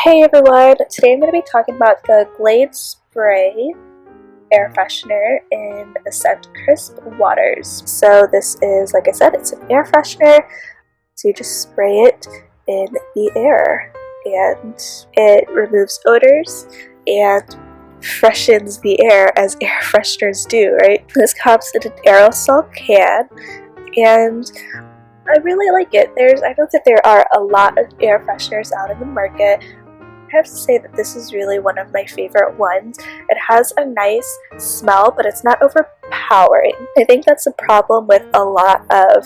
Hey everyone, today I'm going to be talking about the Glade Spray air freshener in the scent Crisp Waters. So this is, like I said, it's an air freshener, so you just spray it in the air and it removes odors and freshens the air as air fresheners do, right? This comes in an aerosol can and I really like it. I know that there are a lot of air fresheners out in the market. I have to say that this is really one of my favorite ones. It has a nice smell, but it's not overpowering. I think that's the problem with a lot of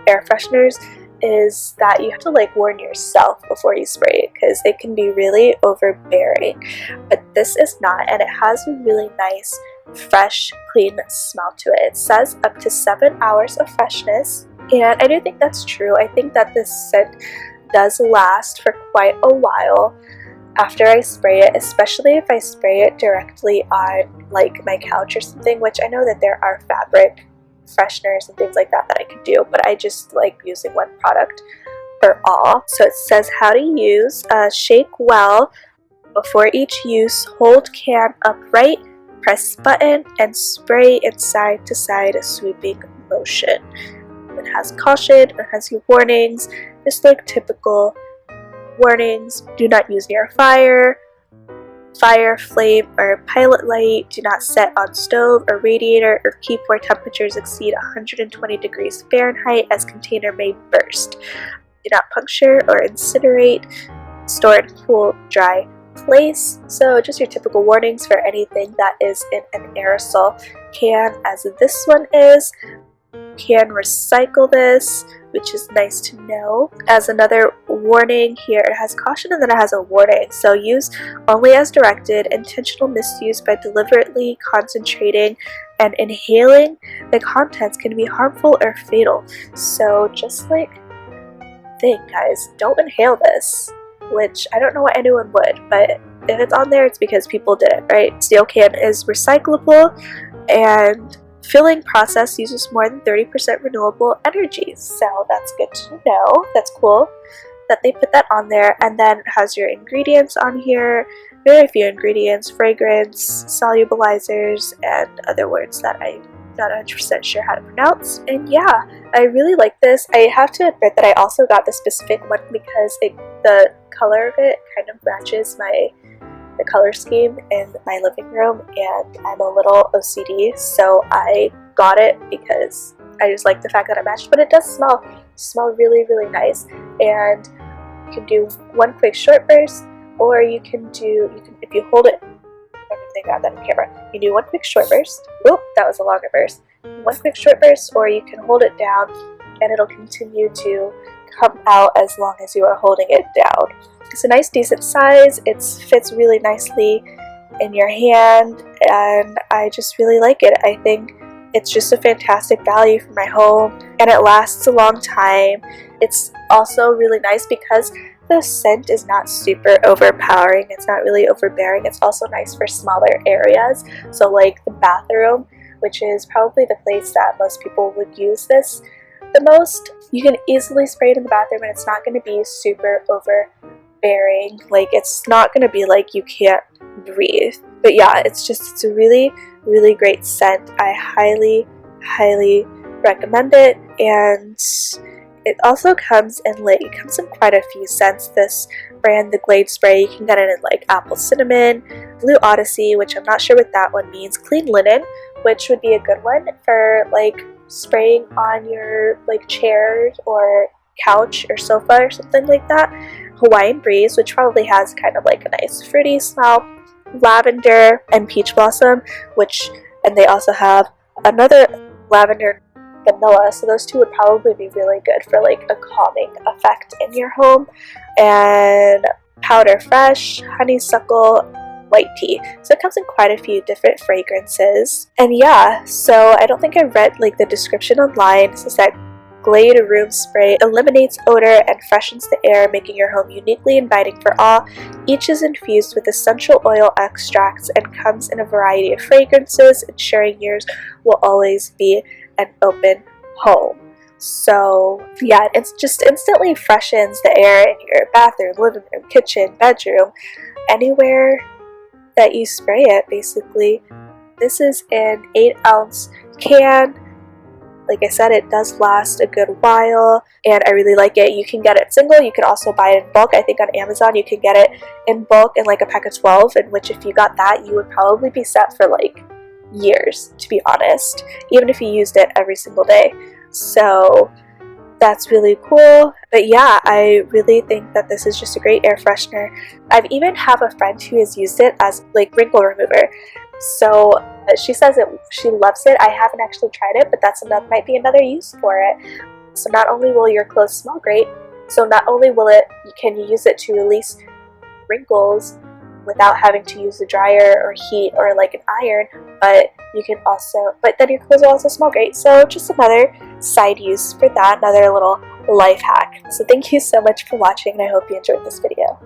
air fresheners is that you have to warn yourself before you spray it because it can be really overbearing. But this is not, and it has a really nice, fresh, clean smell to it. It says up to 7 hours of freshness. And I do think that's true. I think that this scent does last for quite a while after I spray it, especially if I spray it directly on my couch or something, which I know that there are fabric fresheners and things like that I could do, but I just like using one product for all. So it says how to use. Shake well before each use, hold can upright, press button, and spray in side to side sweeping motion. It has caution, it has your warnings, just like typical warnings. Do not use near fire, flame, or pilot light. Do not set on stove or radiator or keep where temperatures exceed 120 degrees Fahrenheit as container may burst. Do not puncture or incinerate. Store in cool, dry place. So just your typical warnings for anything that is in an aerosol can, as this one is. Can recycle this, which is nice to know. As another warning here, it has caution and then it has a warning. So use only as directed. Intentional misuse by deliberately concentrating and inhaling the contents can be harmful or fatal. So just think, guys, don't inhale this, which I don't know why anyone would, but if it's on there, it's because people did it, right? Steel can is recyclable, and filling process uses more than 30% renewable energy, so that's good to know. That's cool that they put that on there. And then it has your ingredients on here, very few ingredients, fragrance, solubilizers, and other words that I'm not 100% sure how to pronounce. And yeah, I really like this. I have to admit that I also got the specific one because the color of it kind of matches the color scheme in my living room, and I'm a little OCD, so I got it because I just like the fact that it matched. But it does smell really, really nice, and you can do one quick short burst, or you can if you hold it, I don't think I got that in camera, you can do one quick short burst. Oop, that was a longer burst. One quick short burst, or you can hold it down and it'll continue to come out as long as you are holding it down. It's a nice decent size, it fits really nicely in your hand, and I just really like it. I think it's just a fantastic value for my home, and it lasts a long time. It's also really nice because the scent is not super overpowering, it's not really overbearing. It's also nice for smaller areas, so like the bathroom, which is probably the place that most people would use this the most. You can easily spray it in the bathroom and it's not going to be super overbearing. It's not going to be like you can't breathe. But yeah, it's a really, really great scent. I highly, highly recommend it. And it also comes in quite a few scents. This brand, the Glade Spray, you can get it in apple cinnamon, blue odyssey, which I'm not sure what that one means, clean linen, which would be a good one for spraying on your chairs or couch or sofa or something like that. Hawaiian breeze, which probably has kind of a nice fruity smell. Lavender and peach blossom, and they also have another lavender vanilla, so those two would probably be really good for a calming effect in your home. And powder fresh, honeysuckle, white tea. So it comes in quite a few different fragrances. And yeah, so I don't think I read the description online. It says that Glade Room Spray eliminates odor and freshens the air, making your home uniquely inviting for all. Each is infused with essential oil extracts and comes in a variety of fragrances, ensuring yours will always be an open home. So yeah, it's just instantly freshens the air in your bathroom, living room, kitchen, bedroom, anywhere that you spray it basically. This is an 8-ounce can. Like I said, it does last a good while, and I really like it. You can get it single, you can also buy it in bulk. I think on Amazon you can get it in bulk in like a pack of 12, in which if you got that, you would probably be set for like years, to be honest, even if you used it every single day. So that's really cool. But yeah, I really think that this is just a great air freshener. I've even have a friend who has used it as like wrinkle remover. So she says that she loves it. I haven't actually tried it, but might be another use for it. So not only will your clothes smell great, so not only can you use it to release wrinkles without having to use a dryer or heat or like an iron, but then your clothes will also smell great. So just another side use for that, another little life hack. So thank you so much for watching, and I hope you enjoyed this video.